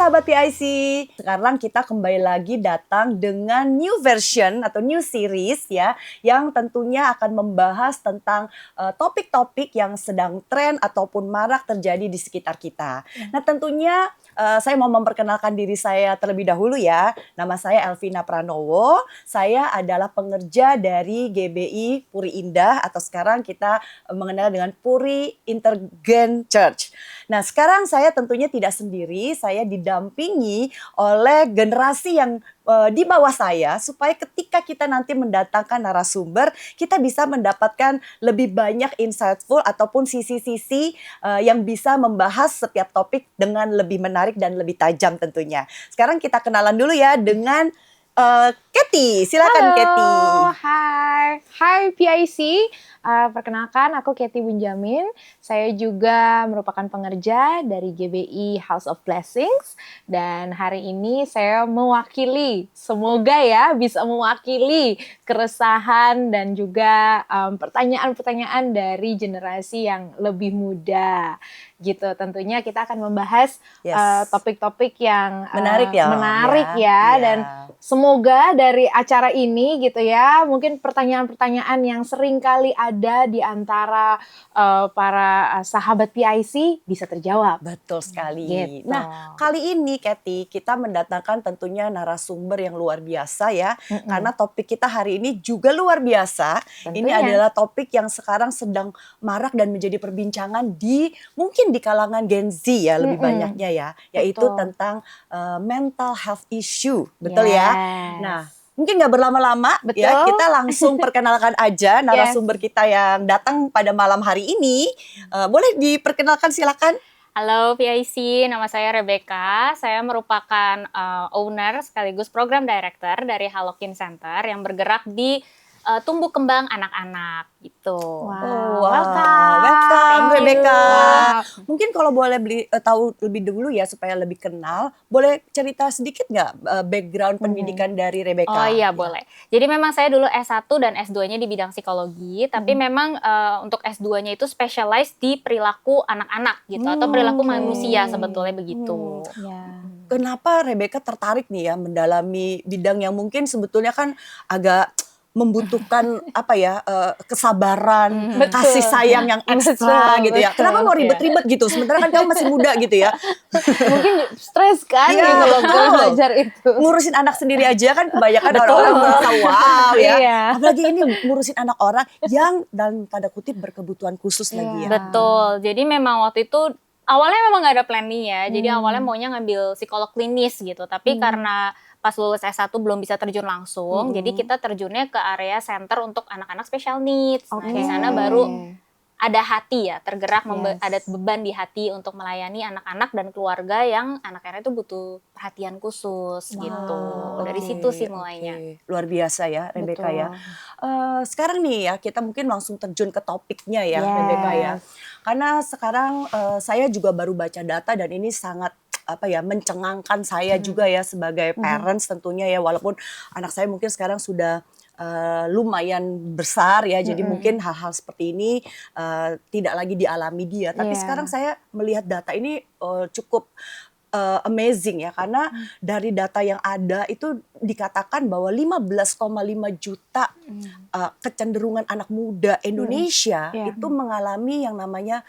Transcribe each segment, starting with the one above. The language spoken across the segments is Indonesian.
sahabat PIC, sekarang kita kembali lagi datang dengan new version atau new series ya, yang tentunya akan membahas tentang topik-topik yang sedang tren ataupun marak terjadi di sekitar kita. Nah tentunya saya mau memperkenalkan diri saya terlebih dahulu ya. Nama saya Elvina Pranowo, saya adalah pengerja dari GBI Puri Indah atau sekarang kita mengenal dengan Puri Intergen Church. Nah sekarang saya tentunya tidak sendiri, saya didampingi oleh generasi yang di bawah saya supaya ketika kita nanti mendatangkan narasumber kita bisa mendapatkan lebih banyak insightful ataupun sisi-sisi yang bisa membahas setiap topik dengan lebih menarik dan lebih tajam tentunya. Sekarang kita kenalan dulu ya dengan Katy. Silakan Katy. Hai PIC. Perkenalkan aku Katy Bunjamin. Saya juga merupakan pengerja dari GBI House of Blessings dan hari ini saya mewakili, semoga ya bisa mewakili keresahan dan juga pertanyaan-pertanyaan dari generasi yang lebih muda. Gitu. Tentunya kita akan membahas topik-topik yang menarik ya. Dan semoga dari acara ini gitu ya, mungkin pertanyaan-pertanyaan yang sering kali ada di antara para sahabat PIC bisa terjawab. Betul sekali. Gitu. Nah, kali ini Katy, kita mendatangkan tentunya narasumber yang luar biasa ya. Karena topik kita hari ini juga luar biasa. Tentunya. Ini adalah topik yang sekarang sedang marak dan menjadi perbincangan mungkin di kalangan Gen Z ya lebih banyaknya ya. Yaitu tentang mental health issue. Betul ya? Nah, mungkin nggak berlama-lama ya, kita langsung perkenalkan aja narasumber kita yang datang pada malam hari ini. Boleh diperkenalkan silakan. Halo PIC, nama saya Rebecca. Saya merupakan owner sekaligus program director dari Halokin Center yang bergerak di tumbuh kembang anak-anak gitu. Welcome Rebecca. Mungkin kalau boleh tahu lebih dulu ya supaya lebih kenal, boleh cerita sedikit nggak background pendidikan dari Rebecca? Oh iya boleh. Jadi memang saya dulu S1 dan S2-nya di bidang psikologi, tapi memang untuk S2-nya itu specialize di perilaku anak-anak gitu atau perilaku manusia sebetulnya begitu. Kenapa Rebecca tertarik nih ya mendalami bidang yang mungkin sebetulnya kan agak membutuhkan kesabaran, kasih sayang yang ekstra gitu ya. Kenapa mau ribet-ribet gitu? Sementara kan kamu masih muda gitu ya. Mungkin stres kan gitu loh belajar itu. Ngurusin anak sendiri aja kan kebanyakan orang-orang merasa wow ya. Apalagi ini ngurusin anak orang yang dalam tanda kutip berkebutuhan khusus lagi ya. Betul. Jadi memang waktu itu awalnya memang gak ada planning ya. Jadi awalnya maunya ngambil psikolog klinis gitu. Tapi karena pas lulus S1 belum bisa terjun langsung, jadi kita terjunnya ke area center untuk anak-anak special needs. Nah, di sana baru ada hati ya, tergerak ada beban di hati untuk melayani anak-anak dan keluarga yang anak-anak itu butuh perhatian khusus gitu. Dari situ sih mulainya. Luar biasa ya Rebecca ya. Sekarang nih ya kita mungkin langsung terjun ke topiknya ya Rebecca ya. Karena sekarang saya juga baru baca data dan ini sangat mencengangkan saya juga ya sebagai parents tentunya ya, walaupun anak saya mungkin sekarang sudah lumayan besar ya, jadi mungkin hal-hal seperti ini tidak lagi dialami dia. Tapi sekarang saya melihat data ini cukup amazing ya, karena dari data yang ada itu dikatakan bahwa 15,5 juta kecenderungan anak muda Indonesia itu mengalami yang namanya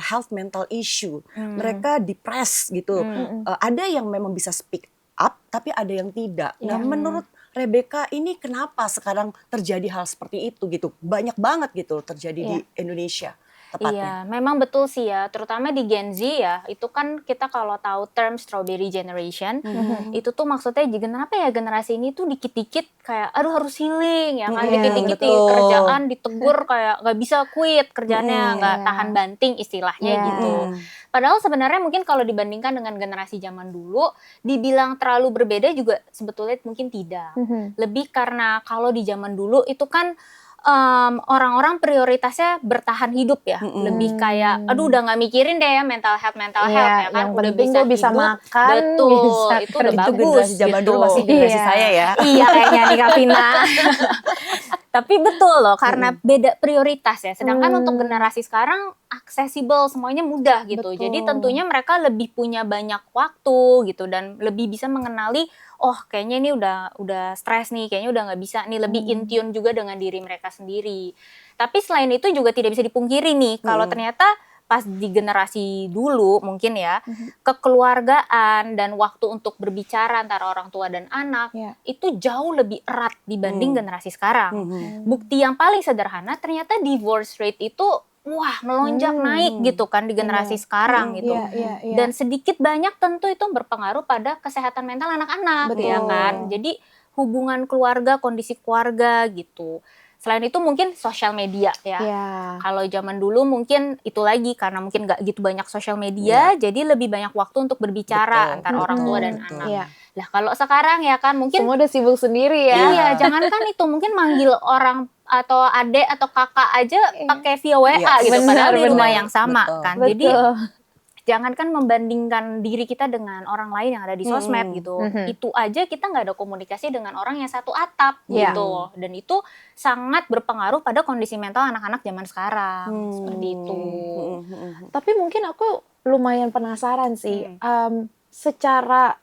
health mental issue. Mereka depres gitu. Ada yang memang bisa speak up, tapi ada yang tidak. Nah, menurut Rebecca ini kenapa sekarang terjadi hal seperti itu gitu? Banyak banget gitu terjadi di Indonesia. Tepatnya. Iya, memang betul sih ya, terutama di Gen Z ya, itu kan kita kalau tahu term strawberry generation, itu tuh maksudnya kenapa ya generasi ini tuh dikit-dikit kayak aduh harus healing ya kan, dikit-dikit di kerjaan ditegur kayak gak bisa quit kerjaannya, gak tahan banting istilahnya gitu. Padahal sebenarnya mungkin kalau dibandingkan dengan generasi zaman dulu, dibilang terlalu berbeda juga sebetulnya mungkin tidak. Lebih karena kalau di zaman dulu itu kan orang-orang prioritasnya bertahan hidup ya, lebih kayak aduh udah nggak mikirin deh ya mental health ya kan, yang udah bisa hidup, makan, betul, bisa itu udah bagus generasi zaman gitu. dulu masih generasi saya ya. Iya kayaknya nih Kak Vina. Tapi betul loh, karena beda prioritas ya. Sedangkan untuk generasi sekarang aksesibel, semuanya mudah gitu. Betul. Jadi tentunya mereka lebih punya banyak waktu gitu dan lebih bisa mengenali, oh kayaknya ini udah stres nih, kayaknya udah nggak bisa nih, lebih in tune juga dengan diri mereka sendiri. Tapi selain itu juga tidak bisa dipungkiri nih, kalau ternyata pas di generasi dulu mungkin ya, kekeluargaan dan waktu untuk berbicara antara orang tua dan anak itu jauh lebih erat dibanding generasi sekarang. Bukti yang paling sederhana ternyata divorce rate itu wah melonjak naik gitu kan di generasi sekarang gitu. Dan sedikit banyak tentu itu berpengaruh pada kesehatan mental anak-anak ya kan. Jadi hubungan keluarga, kondisi keluarga gitu. Selain itu mungkin sosial media ya. Kalau zaman dulu mungkin itu lagi karena mungkin nggak gitu banyak sosial media, jadi lebih banyak waktu untuk berbicara antara orang tua dan anak. Lah kalau sekarang ya kan mungkin semua udah sibuk sendiri ya. Iya, jangankan itu mungkin manggil orang atau adik atau kakak aja pakai via WA gitu, padahal di rumah yang sama kan. Jadi jangankan membandingkan diri kita dengan orang lain yang ada di sosmed gitu. Itu aja kita nggak ada komunikasi dengan orang yang satu atap gitu. Dan itu sangat berpengaruh pada kondisi mental anak-anak zaman sekarang. Seperti itu. Tapi mungkin aku lumayan penasaran sih. Secara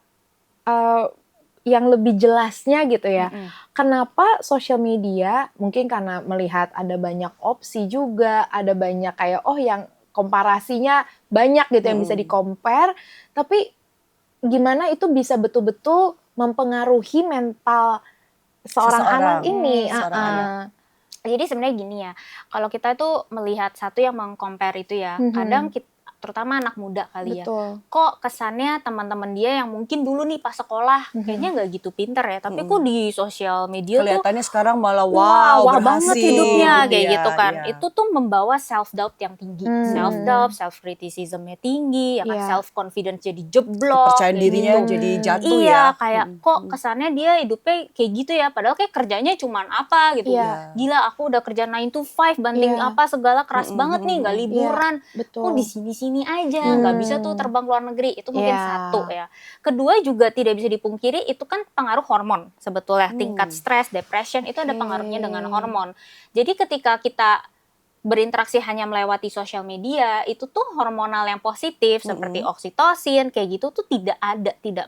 yang lebih jelasnya gitu ya. Kenapa sosial media, mungkin karena melihat ada banyak opsi juga, ada banyak kayak yang komparasinya banyak gitu yang bisa di-compare, tapi gimana itu bisa betul-betul mempengaruhi mental seorang anak ini. Jadi sebenarnya gini ya, kalau kita tuh melihat satu yang meng-compare itu ya, kadang kita, terutama anak muda kali ya, kok kesannya teman-teman dia yang mungkin dulu nih pas sekolah kayaknya nggak gitu pinter ya, tapi kok di sosial media kelihatannya tuh sekarang malah wah berhasil banget hidupnya kayak gitu kan. Iya. Itu tuh membawa self doubt yang tinggi, self doubt, self criticismnya tinggi, ya kan, self confidence jadi jeblok, kepercayaan dirinya jadi jatuh iya, kayak kok kesannya dia hidupnya kayak gitu ya, padahal kayak kerjanya cuman apa gitu. Gila, aku udah kerja 9 to 5 banting apa segala keras banget nih, nggak liburan. Kok di sini aja, nggak bisa tuh terbang ke luar negeri. Itu mungkin satu ya. Kedua juga tidak bisa dipungkiri, itu kan pengaruh hormon sebetulnya. Tingkat stres, depression itu ada pengaruhnya dengan hormon. Jadi ketika kita berinteraksi hanya melewati sosial media, itu tuh hormonal yang positif seperti oksitosin kayak gitu tuh tidak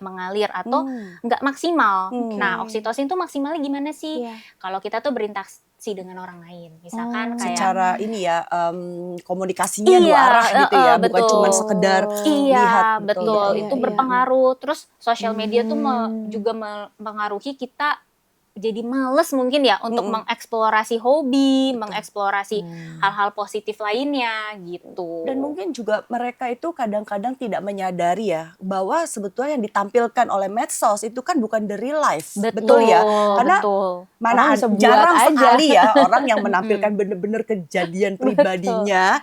mengalir atau nggak maksimal. Nah, oksitosin tuh maksimalnya gimana sih? Kalau kita tuh berinteraksi dengan orang lain, misalkan kayak secara ini ya, komunikasinya dua arah gitu ya, bukan cuma sekedar lihat. Betul. Itu berpengaruh. Terus sosial media tuh juga mempengaruhi kita jadi males mungkin ya untuk mengeksplorasi hobi, mengeksplorasi hal-hal positif lainnya gitu. Dan mungkin juga mereka itu kadang-kadang tidak menyadari ya bahwa sebetulnya yang ditampilkan oleh medsos itu kan bukan the real life. Betul ya? Karena mana jarang sekali ya orang yang menampilkan benar-benar kejadian pribadinya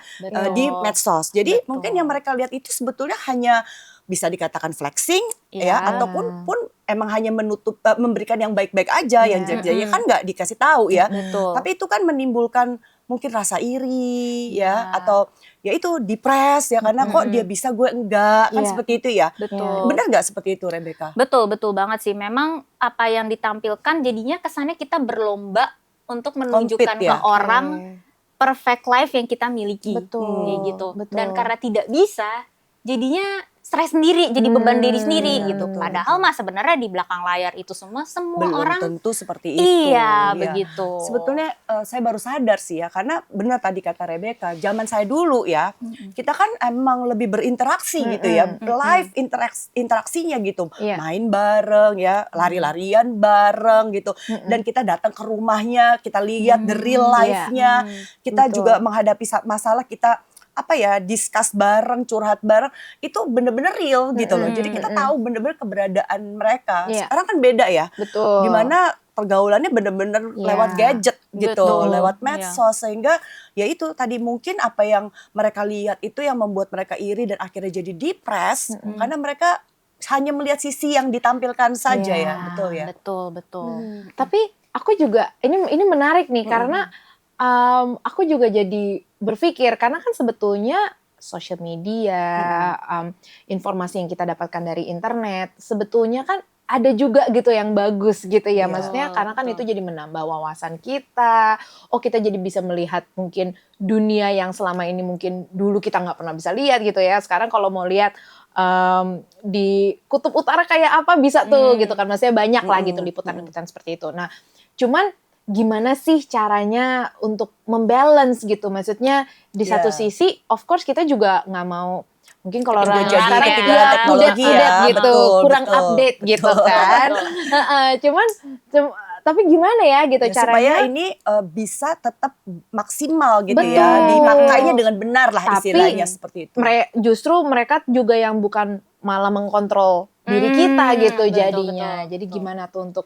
di medsos. Jadi mungkin yang mereka lihat itu sebetulnya hanya bisa dikatakan flexing ya, ataupun emang hanya memberikan yang baik-baik aja, yang jelek-jeleknya kan nggak dikasih tahu ya. Tapi itu kan menimbulkan mungkin rasa iri ya, atau ya itu depres ya, karena kok dia bisa gue enggak, kan seperti itu ya. Benar nggak seperti itu, Rebecca? Betul banget sih. Memang apa yang ditampilkan jadinya kesannya kita berlomba untuk menunjukkan ke orang perfect life yang kita miliki, kayak gitu. Dan karena tidak bisa, jadinya stres sendiri, jadi beban diri sendiri gitu. Padahal mah sebenarnya di belakang layar itu semua belum orang tentu seperti itu. Iya, begitu. Sebetulnya saya baru sadar sih ya, karena benar tadi kata Rebecca, zaman saya dulu ya, kita kan emang lebih berinteraksi gitu ya, live interaksinya gitu, main bareng ya, lari-larian bareng gitu, dan kita datang ke rumahnya, kita lihat the real life-nya, kita juga menghadapi masalah, kita discuss bareng, curhat bareng, itu bener-bener real gitu loh. Jadi kita tahu bener-bener keberadaan mereka. Sekarang kan beda ya. Dimana pergaulannya bener-bener lewat gadget gitu, lewat medsos, sehingga ya itu tadi mungkin apa yang mereka lihat itu yang membuat mereka iri dan akhirnya jadi depres, karena mereka hanya melihat sisi yang ditampilkan saja ya, betul ya. Betul. Tapi aku juga ini menarik nih karena aku juga jadi berpikir, karena kan sebetulnya sosial media, informasi yang kita dapatkan dari internet, sebetulnya kan ada juga gitu yang bagus gitu ya. Iya, Maksudnya karena kan betul. itu jadi menambah wawasan kita. Oh, kita jadi bisa melihat mungkin dunia yang selama ini mungkin dulu kita nggak pernah bisa lihat gitu ya. Sekarang kalau mau lihat di kutub utara kayak apa bisa tuh gitu kan. Maksudnya banyak lah gitu liputan-liputan seperti itu. Nah, cuman gimana sih caranya untuk membalance gitu? Maksudnya di satu Iya. sisi of course kita juga nggak mau mungkin kalau orang Ketinggalan sekarang ya. ketinggalan teknologi update ya, gitu, betul, kurang betul, update gitu betul. kan. Betul. Heeh, cuman tapi gimana ya gitu Ya, supaya caranya? ini bisa tetap maksimal gitu Betul. ya, dimakainya dengan benar lah Tapi istilahnya seperti itu. Justru mereka juga yang bukan malah mengkontrol diri kita gitu Betul, jadinya. betul, Jadi betul. gimana tuh untuk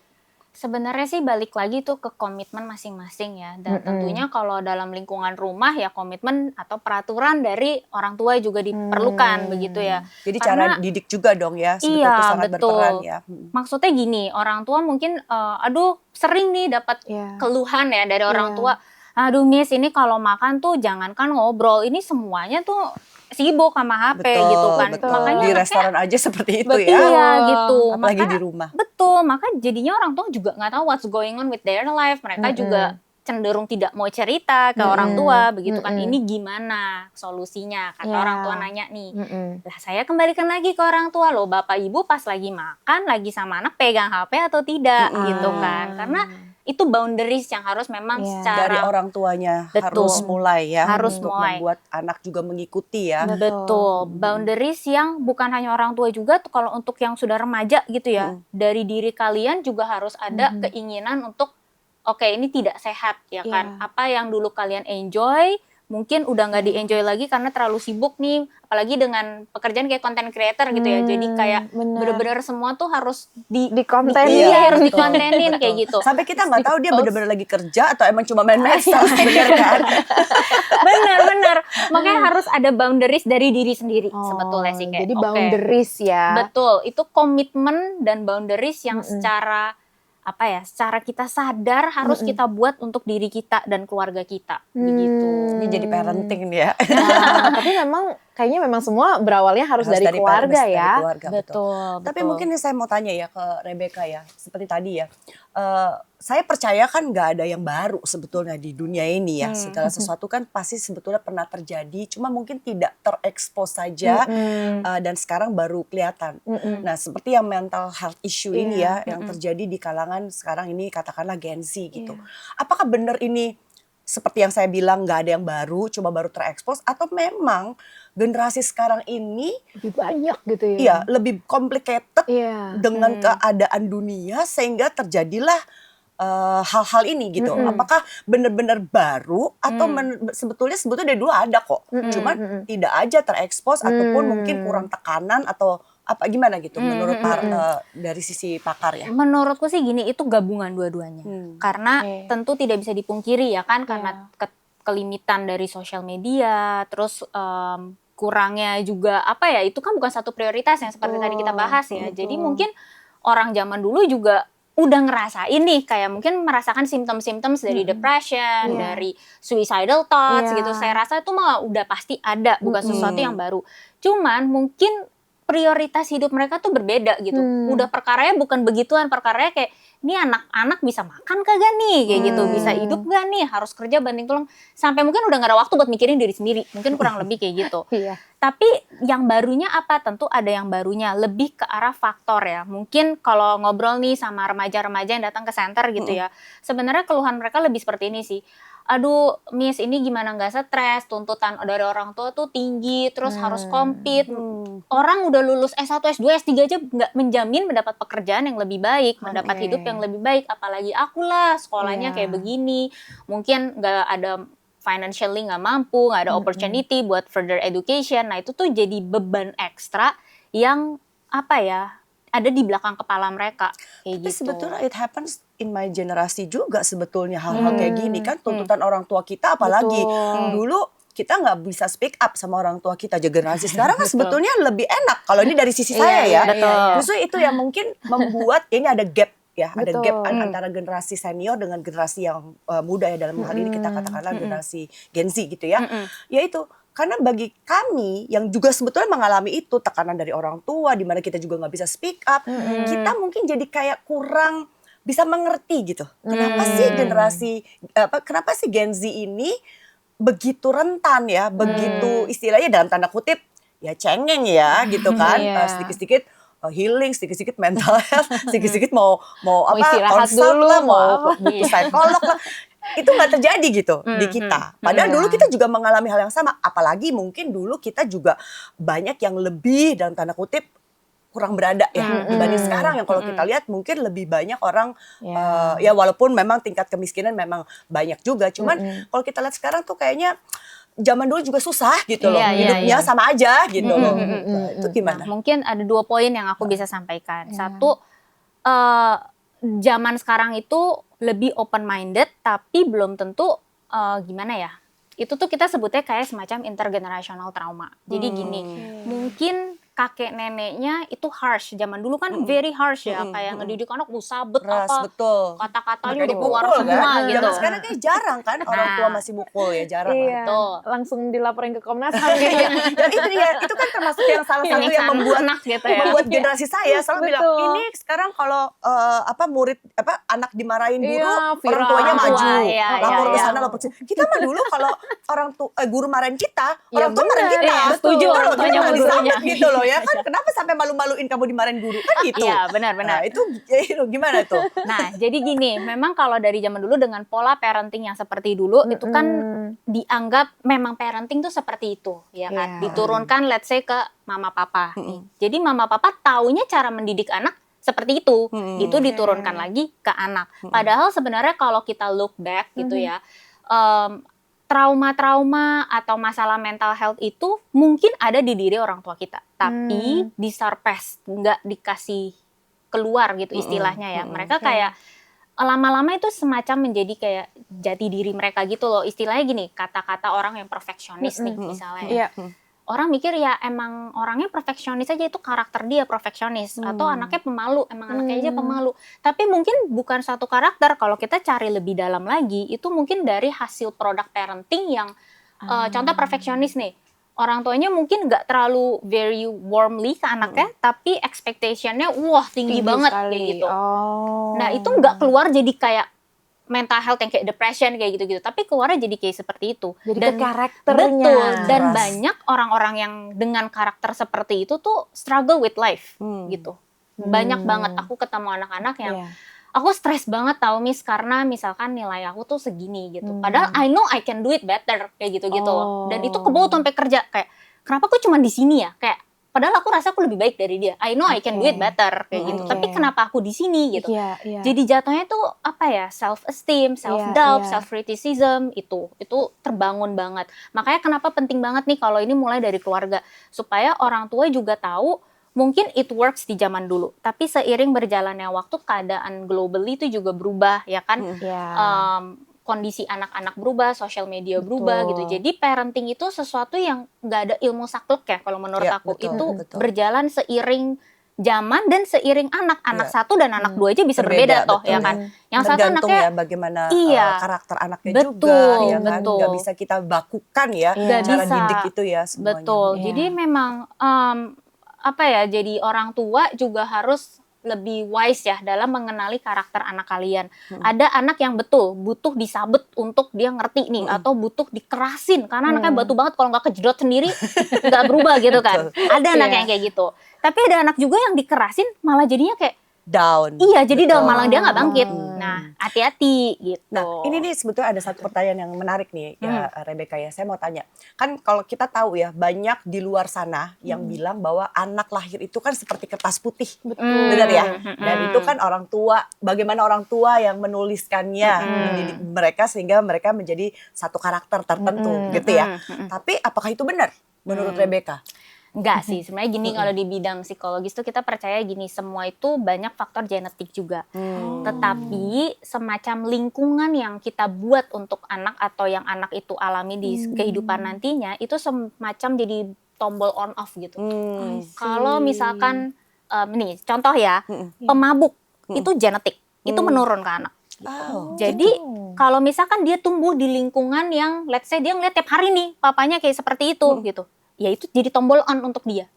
Sebenarnya sih balik lagi tuh ke komitmen masing-masing ya. Dan tentunya kalau dalam lingkungan rumah ya komitmen atau peraturan dari orang tua juga diperlukan begitu ya. Jadi Karena cara didik juga dong ya, sebetulnya iya itu sangat betul. berperan ya. Maksudnya gini, orang tua mungkin aduh sering nih dapat ya. keluhan ya dari orang Iya. tua. Aduh Miss, ini kalau makan tuh jangankan ngobrol, ini semuanya tuh sibuk sama HP gitu kan. Betul. Makanya Di anaknya restoran aja seperti itu Betul. ya. iya gitu. Apalagi Maka di rumah. betul, maka jadinya orang tua juga nggak tahu what's going on with their life. Mereka juga cenderung tidak mau cerita ke orang tua begitu kan. Ini gimana solusinya? Kata Ya. orang tua nanya nih. Lah saya kembalikan lagi ke orang tua loh, bapak ibu pas lagi makan lagi sama anak pegang HP atau tidak gitu kan. Karena itu boundaries yang harus memang Iya. secara Dari orang tuanya Betul. harus mulai ya. Harus untuk mulai. membuat anak juga mengikuti ya. Betul, boundaries yang bukan hanya orang tua juga tuh, kalau untuk yang sudah remaja gitu ya, dari diri kalian juga harus ada keinginan untuk oke ini tidak sehat ya kan, Iya. apa yang dulu kalian enjoy mungkin udah nggak di-enjoy lagi karena terlalu sibuk nih, apalagi dengan pekerjaan kayak content creator gitu ya, jadi kayak bener. bener-bener semua tuh harus Dikontenin. iya, harus betul, dikontenin betul. kayak gitu. Sampai kita nggak tahu dia Post. benar-benar lagi kerja atau emang cuma main medsos bener kan. Bener, makanya harus ada boundaries dari diri sendiri sebetulnya sih kayak Jadi oke. boundaries ya. Betul, itu komitmen dan boundaries yang secara apa ya, secara kita sadar harus kita buat untuk diri kita dan keluarga kita, begitu. Ini jadi parenting nih ya. Nah, tapi memang kayaknya memang semua berawalnya harus dari keluarga dari ya. keluarga, Betul. Tapi mungkin saya mau tanya ya ke Rebecca ya, seperti tadi ya. Saya percaya kan nggak ada yang baru sebetulnya di dunia ini ya. Segala sesuatu kan pasti sebetulnya pernah terjadi, cuma mungkin tidak terekspos saja dan sekarang baru kelihatan. Nah, seperti yang mental health issue ini ya, yang terjadi di kalangan sekarang ini katakanlah Gen Z gitu. Apakah benar ini seperti yang saya bilang nggak ada yang baru, coba baru terekspos, atau memang generasi sekarang ini Lebih banyak gitu ya. iya lebih complicated Iya. dengan keadaan dunia sehingga terjadilah hal-hal ini gitu. Apakah benar-benar baru atau sebetulnya dari dulu ada kok, cuman tidak aja terekspos ataupun mungkin kurang tekanan atau apa gimana gitu menurut dari sisi pakar ya? Menurutku sih gini, itu gabungan dua-duanya. Karena tentu tidak bisa dipungkiri ya kan, karena kelimitan dari sosial media, terus kurangnya juga apa ya, itu kan bukan satu prioritas yang seperti tadi kita bahas ya. Jadi mungkin orang zaman dulu juga udah ngerasain nih, kayak mungkin merasakan simptom-simptom dari depression, dari suicidal thoughts gitu. Saya rasa itu mah udah pasti ada, bukan sesuatu yang baru. Cuman mungkin prioritas hidup mereka tuh berbeda gitu. Udah perkaranya bukan begituan, perkaranya kayak ini anak-anak bisa makan kagak nih, kayak gitu, bisa hidup gak nih, harus kerja banting tulang, sampai mungkin udah gak ada waktu buat mikirin diri sendiri, mungkin kurang lebih kayak gitu. Iya. Tapi yang barunya apa? Tentu ada yang barunya, lebih ke arah faktor ya. Mungkin kalau ngobrol nih sama remaja-remaja yang datang ke center gitu ya, sebenarnya keluhan mereka lebih seperti ini sih. Aduh Miss, ini gimana gak stres, tuntutan dari orang tua tuh tinggi, terus harus compete. Orang udah lulus S1, S2, S3 aja gak menjamin mendapat pekerjaan yang lebih baik, mendapat hidup yang lebih baik. Apalagi aku lah, sekolahnya kayak begini. Mungkin gak ada financially gak mampu, gak ada opportunity buat further education. Nah itu tuh jadi beban ekstra yang apa ya, ada di belakang kepala mereka kayak Tapi gitu. sebetulnya it happens in my generasi juga sebetulnya hal-hal kayak gini kan, tuntutan orang tua kita apalagi dulu kita nggak bisa speak up sama orang tua kita aja. Generasi sekarang kan sebetulnya lebih enak kalau ini dari sisi saya ya. betul. Justru itu yang mungkin membuat ini ada gap ya, ada Betul. gap antara generasi senior dengan generasi yang muda ya, dalam hal ini kita katakanlah generasi Gen Z gitu ya. Yaitu Karena bagi kami yang juga sebetulnya mengalami itu, tekanan dari orang tua, di mana kita juga nggak bisa speak up, kita mungkin jadi kayak kurang bisa mengerti gitu. Kenapa sih kenapa sih Gen Z ini begitu rentan ya, begitu istilahnya dalam tanda kutip ya cengeng ya gitu kan, sedikit-sedikit healing, sedikit-sedikit mental health, sedikit-sedikit mau istirahat consult dulu, lah, mau mau butuh psikolog lah. Itu nggak terjadi gitu di kita. Padahal dulu kita juga mengalami hal yang sama. Apalagi mungkin dulu kita juga banyak yang lebih dalam tanda kutip kurang berada ya dibanding sekarang yang kalau kita lihat mungkin lebih banyak orang ya walaupun memang tingkat kemiskinan memang banyak juga. Cuman kalau kita lihat sekarang tuh kayaknya zaman dulu juga susah gitu loh. Hidupnya sama aja gitu loh. Nah, itu gimana? Nah, mungkin ada 2 poin yang aku bisa sampaikan. Satu, zaman sekarang itu lebih open minded tapi belum tentu gimana ya, itu tuh kita sebutnya kayak semacam intergenerational trauma. Jadi gini, mungkin kakek neneknya itu harsh, zaman dulu kan very harsh ya, kayak ngedidik anak sabet Keras, apa betul. kata-katanya Makanya udah keluar dipukul, semua kan? gitu. Zaman sekarang kayak jarang kan orang tua masih mukul ya, jarang. Iya, Betul. langsung dilaporin ke Komnas HAM kayaknya. Dan itu dia, itu kan termasuk yang salah satu yang membuat anak gitu ya. membuat generasi saya selalu bilang Betul. ini sekarang kalau anak dimarahin guru, Iya, orang viral. tuanya Orang tua, maju, iya, lapor iya, ke iya. sana, lapor ke sini. Kita mah dulu kalau guru marahin kita, Iya, orang tua marahin bener. kita. Iya, setuju, Gitu orang loh, tuanya kita sama malah gurunya. disambut gitu loh ya kan. Kenapa sampai malu-maluin kamu dimarahin guru kan gitu. Iya, benar-benar. Nah, itu gimana tuh? Nah, jadi gini, memang kalau dari zaman dulu dengan pola parenting yang seperti dulu, itu kan dianggap memang parenting tuh seperti itu, ya kan? Iya. Diturunkan let's say ke mama papa. Nih. Jadi mama papa taunya cara mendidik anak seperti itu. Itu diturunkan lagi ke anak. Padahal sebenarnya kalau kita look back gitu ya, trauma-trauma atau masalah mental health itu mungkin ada di diri orang tua kita, tapi disarpes, nggak dikasih keluar gitu istilahnya ya. Mereka kayak lama-lama itu semacam menjadi kayak jati diri mereka gitu loh. Istilahnya gini, kata-kata orang yang perfeksionis nih misalnya. Iya. Orang mikir ya emang orangnya perfeksionis aja, itu karakter dia perfeksionis, atau anaknya pemalu, emang anaknya aja pemalu. Tapi mungkin bukan satu karakter, kalau kita cari lebih dalam lagi itu mungkin dari hasil produk parenting yang contoh perfeksionis nih, orang tuanya mungkin nggak terlalu very warmly ke anaknya, tapi expectation-nya wah tinggi banget sekali. kayak gitu. Oh. Nah itu nggak keluar jadi kayak mental health yang kayak depression kayak gitu-gitu, tapi keluarnya jadi kayak seperti itu. Jadi Dan ke karakternya. betul, dan Keras. banyak orang-orang yang dengan karakter seperti itu tuh struggle with life gitu. Banyak banget aku ketemu anak-anak yang Iya. aku stres banget tau Miss, karena misalkan nilai aku tuh segini gitu. Padahal I know I can do it better kayak gitu-gitu. Oh. Dan itu kebawa sampai kerja kayak kenapa aku cuma di sini ya? Kayak padahal aku rasa aku lebih baik dari dia. I know I can do it better kayak gitu. Tapi kenapa aku di sini gitu? Iya, iya. Jadi jatuhnya tuh apa ya, self esteem, self doubt, iya. self criticism itu terbangun banget. Makanya kenapa penting banget nih kalau ini mulai dari keluarga, supaya orang tua juga tahu mungkin it works di zaman dulu, tapi seiring berjalannya waktu keadaan globally itu juga berubah ya kan. Iya. Kondisi anak-anak berubah, sosial media berubah Betul. gitu. Jadi parenting itu sesuatu yang nggak ada ilmu saklek ya kalau menurut Ya, aku. betul, Itu betul. berjalan seiring zaman dan seiring anak satu dan anak dua aja bisa berbeda toh betul ya kan. Yang satu Tergantung anaknya ya bagaimana iya. karakter anaknya Betul, juga ya kan. betul. Nggak bisa kita bakukan ya Nggak cara bisa. didik itu ya semuanya. betul. Iya. Jadi memang apa ya, jadi orang tua juga harus lebih wise ya dalam mengenali karakter anak kalian. Ada anak yang betul butuh disabet untuk dia ngerti nih, atau butuh dikerasin karena anaknya batu banget, kalau nggak kejedot sendiri nggak berubah gitu kan. Ada anak Iya. yang kayak gitu. Tapi ada anak juga yang dikerasin malah jadinya kayak Down. iya, jadi Betul. dalam malang dia nggak bangkit. Nah, hati-hati gitu. Nah, ini nih sebetulnya ada satu pertanyaan yang menarik nih ya Rebecca ya. Saya mau tanya. Kan kalau kita tahu ya, banyak di luar sana yang bilang bahwa anak lahir itu kan seperti kertas putih. Benar ya? Dan itu kan orang tua, bagaimana orang tua yang menuliskannya, mendidik mereka sehingga mereka menjadi satu karakter tertentu gitu ya. Tapi apakah itu benar menurut Rebecca? Enggak sih, sebenarnya gini, kalau di bidang psikologis tuh kita percaya gini, semua itu banyak faktor genetik juga. Tetapi semacam lingkungan yang kita buat untuk anak atau yang anak itu alami di kehidupan nantinya, itu semacam jadi tombol on off gitu. Kalau misalkan nih contoh ya, pemabuk itu genetik, itu menurun ke anak. Oh, Jadi kalau misalkan dia tumbuh di lingkungan yang let's say dia ngeliat tiap hari nih papanya kayak seperti itu gitu, ya itu jadi tombol on untuk dia.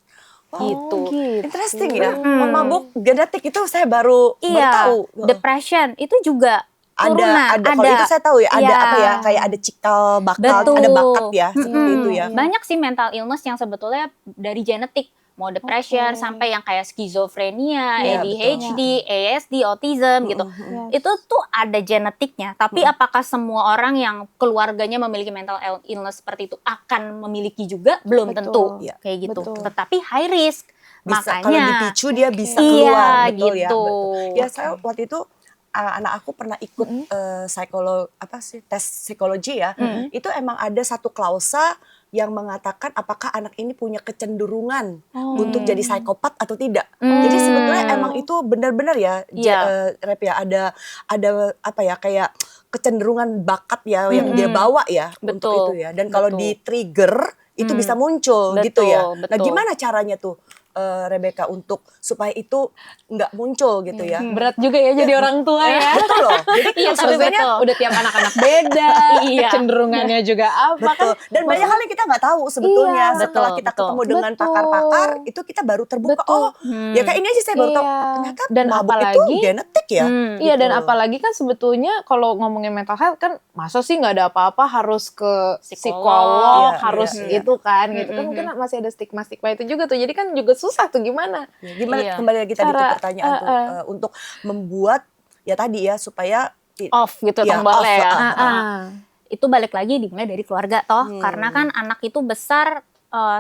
Gitu. Interesting ya. Pemabuk genetik itu saya baru Iya, tahu. depression itu juga turunan. Ada. Kalau itu saya tahu ya. Ada Iya. apa ya? Kayak ada cikal bakal, Betul. ada bakat ya seperti itu ya. Banyak sih mental illness yang sebetulnya dari genetik. Mau depression sampai yang kayak skizofrenia, Iya, ADHD, ASD, autism gitu. Itu tuh ada genetiknya. Tapi apakah semua orang yang keluarganya memiliki mental illness seperti itu akan memiliki juga? Belum tentu. Iya. Kayak gitu. Betul. Tetapi high risk. Bisa, Makanya kalau dipicu dia bisa Iya, keluar, betul ya. gitu. Betul. Ya saya waktu itu anak aku pernah ikut tes psikologi ya. Itu emang ada satu klausa yang mengatakan apakah anak ini punya kecenderungan untuk jadi psikopat atau tidak. Jadi sebetulnya emang itu benar-benar ya, Rep ya, ada apa ya, kayak kecenderungan bakat ya yang dia bawa ya untuk itu ya. Dan kalau di trigger itu bisa muncul gitu ya. Nah, gimana caranya tuh Rebecca untuk supaya itu nggak muncul gitu ya? Berat juga ya jadi orang tua ya. Betul loh. Jadi Iya, tapi sebenarnya betul. Udah tiap anak-anak beda, kecenderungannya juga apa betul. kan. Dan banyak hal yang kita nggak tahu sebetulnya. Iya, Setelah betul, kita betul. ketemu dengan Betul. pakar-pakar, itu kita baru terbuka. Betul. Oh, ya kayak ini aja saya baru tahu. Iya. Ternyata Dan mabuk itu apalagi- genetik ya. Iya, dan Gitu. apalagi kan sebetulnya kalau ngomongin mental health kan masa sih nggak ada apa-apa harus ke Psikolog. psikolog, Iya, harus iya. gitu kan gitu kan mungkin masih ada stigma-stigma itu juga tuh. Jadi kan juga susah tuh gimana. Ya, gimana Iya. kembali lagi tadi ke Cara, pertanyaan tuh, untuk membuat ya tadi ya supaya Off gitu Ya, tombolnya off, ya. Ah. Itu balik lagi dimulai dari keluarga toh, karena kan anak itu besar.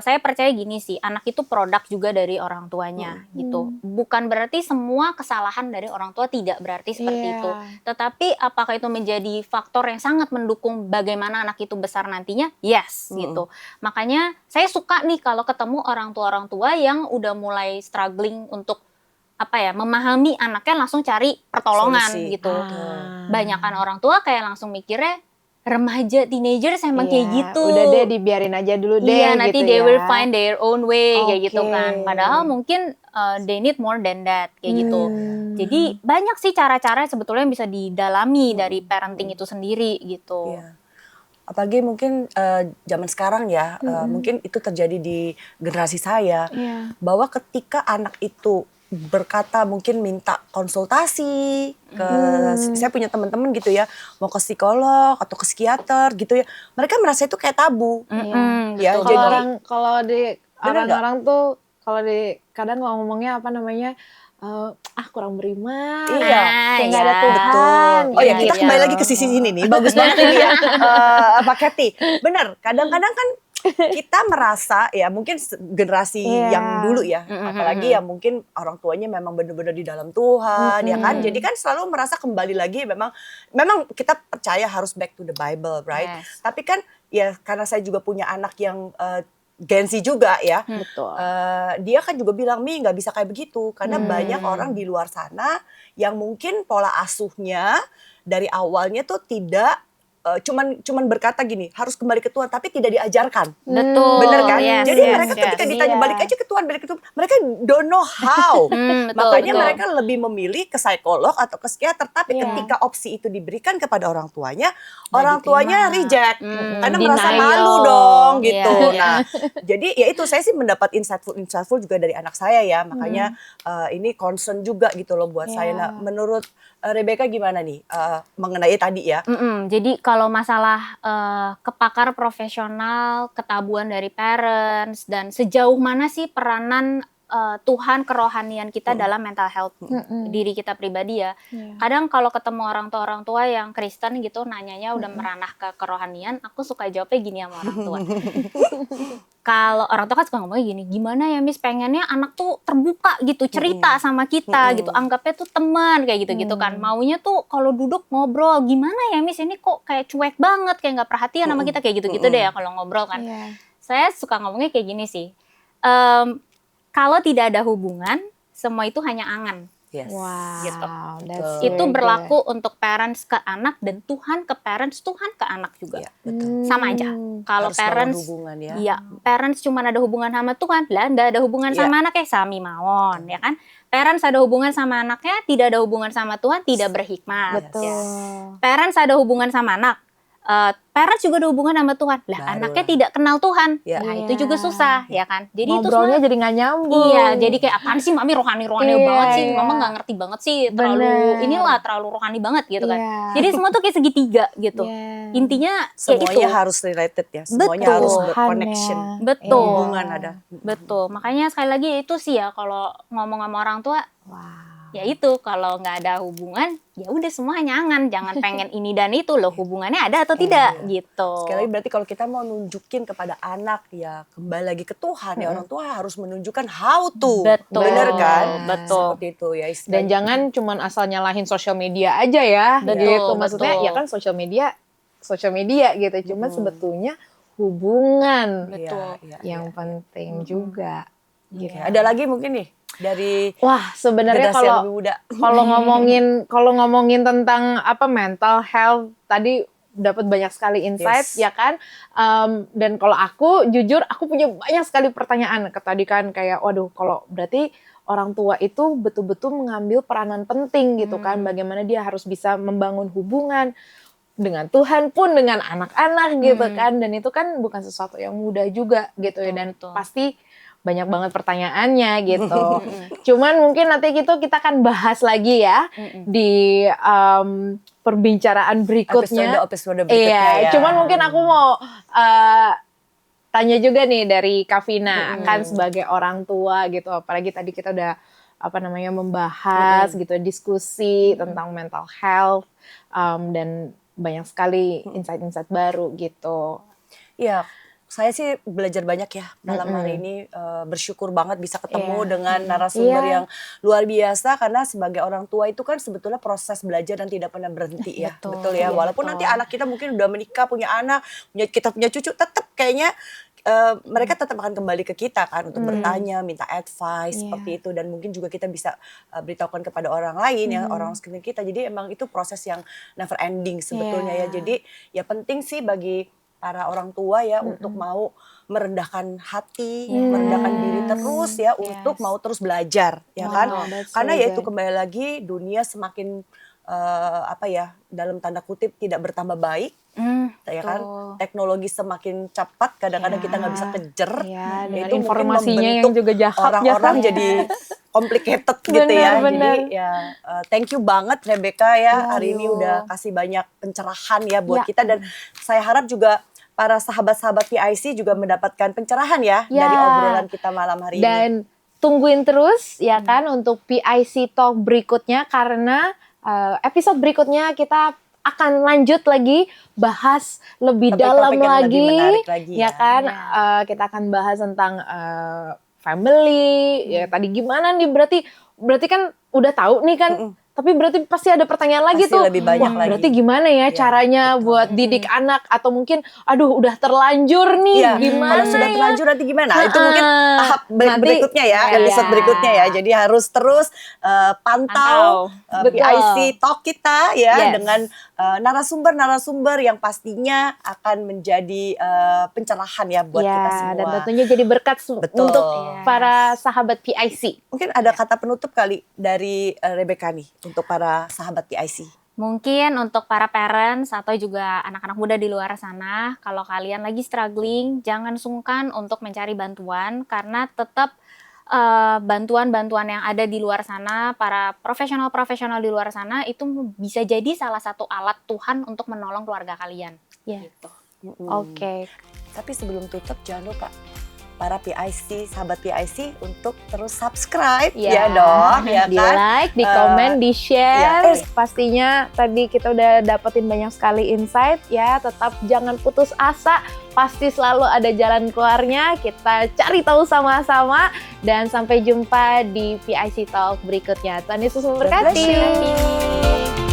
Saya percaya gini sih, anak itu produk juga dari orang tuanya gitu. Bukan berarti semua kesalahan dari orang tua, tidak berarti seperti Iya. itu. Tetapi apakah itu menjadi faktor yang sangat mendukung bagaimana anak itu besar nantinya? Yes gitu. Makanya saya suka nih kalau ketemu orang tua yang udah mulai struggling untuk apa ya, memahami anaknya, langsung cari pertolongan Solusi. gitu. Ah. Banyakan orang tua kayak langsung mikirnya remaja, teenager emang kayak Iya, gitu. Udah deh dibiarin aja dulu deh Iya, nanti gitu they ya. will find their own way kayak gitu Oke. kan. Padahal mungkin they need more than that kayak gitu. Hmm. Jadi banyak sih cara-cara sebetulnya yang bisa didalami dari parenting itu sendiri gitu. Iya. Apalagi mungkin zaman sekarang ya, mungkin itu terjadi di generasi saya, Iya. bahwa ketika anak itu berkata mungkin minta konsultasi ke, saya punya teman-teman gitu ya, mau ke psikolog atau ke psikiater gitu ya, mereka merasa itu kayak tabu. Ya, Betul. jadi Kalau di Bener orang-orang tuh kalau di kadang ngomongnya apa namanya kurang beriman, Iya. kayak nggak ada Iya. Tuhan. Oh ya, Iya, kita iya. kembali lagi ke sisi ini nih. Bagus banget ini ya, Pak Kathy. Bener, kadang-kadang kan kita merasa ya mungkin generasi Iya. yang dulu ya, apalagi yang mungkin orang tuanya memang benar-benar di dalam Tuhan, ya kan. Jadi kan selalu merasa kembali lagi memang kita percaya harus back to the Bible, right? Yes. Tapi kan ya karena saya juga punya anak yang Gen Z juga ya. Betul. Dia kan juga bilang, Mi nggak bisa kayak begitu karena banyak orang di luar sana yang mungkin pola asuhnya dari awalnya tuh tidak cuman berkata gini, harus kembali ke Tuhan, tapi tidak diajarkan. Betul. Bener kan? Yes, Jadi yes, mereka ketika yes. ditanya Iya. balik aja ke Tuhan, balik ke Tuhan, mereka don't know how. Betul, Makanya betul. mereka lebih memilih ke psikolog atau ke psikiater. Tapi Iya. ketika opsi itu diberikan kepada orang tuanya, Nggak orang tuanya diterima. reject. Karena merasa Denial. malu dong gitu. Iya, iya. Nah, jadi ya itu saya sih mendapat insightful juga dari anak saya ya. Makanya ini concern juga gitu loh buat Iya. saya. Nah, menurut Rebecca gimana nih mengenai tadi ya? Jadi kalau masalah kepakar profesional, ketabuhan dari parents, dan sejauh mana sih peranan Tuhan, kerohanian kita dalam mental health diri kita pribadi ya. Iya. Kadang kalau ketemu orang tua yang Kristen gitu nanyanya udah meranah ke kerohanian, aku suka jawabnya gini sama orang tua. Kalau orang tua kan suka ngomongnya gini, gimana ya Miss, pengennya anak tuh terbuka gitu, cerita sama kita gitu, anggapnya tuh teman kayak gitu-gitu kan. Maunya tuh kalau duduk ngobrol, gimana ya Miss, ini kok kayak cuek banget, kayak nggak perhatian sama kita, kayak gitu-gitu deh ya kalau ngobrol kan. Iya. Saya suka ngomongnya kayak gini sih, kalau tidak ada hubungan, semua itu hanya angan. Yes. Wow, Gitu. that's Itu very berlaku untuk parents ke anak dan Tuhan ke parents, Tuhan ke anak juga. Iya, good. betul. Sama aja. Kalau Harus bangun parents, hubungan ya. iya, parents cuma ada hubungan sama Tuhan, lah nggak ada hubungan Iya. sama anaknya, sami mawon, ya kan? Parents ada hubungan sama anaknya, tidak ada hubungan sama Tuhan, tidak berhikmat. Betul. Ya. Parents ada hubungan sama anak, parents juga ada hubungan sama Tuhan. Lah Baru anaknya lah. tidak kenal Tuhan. Iya. Nah Iya. itu juga susah, ya kan? Jadi itu Ngobrolnya semua jadi nggak nyambung. iya, jadi kayak apaan sih mami rohani-rohani Iya, banget sih, iya. mama nggak ngerti banget sih, terlalu Bener. inilah terlalu rohani banget gitu kan. Iya. Jadi semua tuh kayak segitiga gitu. Iya. Intinya kayak Semuanya itu. harus related ya. Semuanya Betul. harus Tuhan berconnection. ya. Betul. Iya. Hubungan ada. Betul. Makanya sekali lagi itu sih ya kalau ngomong sama orang tua, Wow. ya itu kalau nggak ada hubungan, ya udah semua nyangan, jangan pengen ini dan itu loh, hubungannya ada atau tidak gitu. Sekali lagi berarti kalau kita mau nunjukin kepada anak ya kembali lagi ke Tuhan ya orang tua harus menunjukkan how to. Betul. Bener kan? Betul. Seperti itu ya Dan istilahnya. jangan cuman asal nyalahin sosial media aja ya, Betul, gitu. Maksudnya betul. ya kan sosial media gitu. Cuma sebetulnya hubungan Betul. Iya, yang iya. penting juga. Gitu. Oke, ada lagi mungkin nih dari Wah, sebenarnya generasi yang kalau lebih muda. kalau ngomongin tentang apa mental health tadi dapat banyak sekali insight Yes. ya kan. Dan kalau aku jujur aku punya banyak sekali pertanyaan. Tadi kan kayak waduh kalau berarti orang tua itu betul-betul mengambil peranan penting gitu kan. Bagaimana dia harus bisa membangun hubungan dengan Tuhan pun dengan anak-anak gitu kan. Dan itu kan bukan sesuatu yang mudah juga gitu ya. Dan Betul. pasti banyak banget pertanyaannya gitu. Cuman mungkin nanti kita akan bahas lagi ya di perbincangan berikutnya. Episode berikutnya Iya, ya. cuman mungkin aku mau tanya juga nih dari Kavina kan sebagai orang tua gitu. Apalagi tadi kita udah membahas gitu, diskusi tentang mental health dan banyak sekali insight-insight baru gitu. Iya, saya sih belajar banyak ya dalam hari ini, bersyukur banget bisa ketemu Iya. dengan narasumber Iya. yang luar biasa karena sebagai orang tua itu kan sebetulnya proses belajar dan tidak pernah berhenti ya. Betul, ya, iya, walaupun betul. nanti anak kita mungkin udah menikah, punya anak, kita punya cucu, tetap kayaknya mereka tetap akan kembali ke kita kan untuk bertanya, minta advice Iya. seperti itu dan mungkin juga kita bisa beritahukan kepada orang lain ya, orang sekitar kita. Jadi emang itu proses yang never ending sebetulnya Iya. ya. Jadi ya penting sih bagi para orang tua ya untuk mau merendahkan hati, merendahkan diri terus ya untuk mau terus belajar ya Wow, kan. that's Karena so ya itu good. kembali lagi dunia semakin dalam tanda kutip tidak bertambah baik ya kan. Teknologi semakin cepat kadang-kadang kita nggak bisa kejar. Iya, Ya, dengan itu mungkin informasinya yang membentuk juga jahat. orang-orang jadi complicated gitu ya. Benar. Jadi ya thank you banget Rebecca ya hari ini you. udah kasih banyak pencerahan ya buat Ya. kita dan saya harap juga para sahabat-sahabat PIC juga mendapatkan pencerahan ya Ya. dari obrolan kita malam hari ini. Dan tungguin terus ya kan untuk PIC Talk berikutnya karena episode berikutnya kita akan lanjut lagi bahas lebih Topik-topik dalam yang lebih lagi, menarik lagi ya ya. kan. Kita akan bahas tentang family ya tadi gimana nih berarti kan udah tahu nih kan. Tapi berarti pasti ada pertanyaan lagi Pasti tuh. lebih banyak Wah, lagi. berarti gimana ya Iya, caranya buat didik anak atau mungkin aduh udah terlanjur nih Iya, gimana kalau sudah ya? terlanjur nanti gimana? Itu mungkin tahap Nanti- berikutnya ya, Iya. episode berikutnya ya. Jadi harus terus pantau Betul. PIC Talk kita ya Yes. dengan narasumber-narasumber yang pastinya akan menjadi pencerahan ya buat kita semua. Dan tentunya jadi berkat Betul. untuk Yes. para sahabat PIC. Mungkin ada kata penutup kali dari Rebecca nih untuk para sahabat PIC. Mungkin untuk para parents atau juga anak-anak muda di luar sana, kalau kalian lagi struggling, jangan sungkan untuk mencari bantuan karena tetap bantuan-bantuan yang ada di luar sana, para profesional-profesional di luar sana itu bisa jadi salah satu alat Tuhan untuk menolong keluarga kalian. Ya. Gitu. Oke. Tapi sebelum tutup jangan lupa para PIC, sahabat PIC untuk terus subscribe ya dong, ya Di kan? like, di komen, di share. iya. Pastinya tadi kita udah dapetin banyak sekali insight ya. Tetap jangan putus asa. Pasti selalu ada jalan keluarnya. Kita cari tahu sama-sama. Dan sampai jumpa di PIC Talk berikutnya. Tuhan Yesus memberkati. God bless you.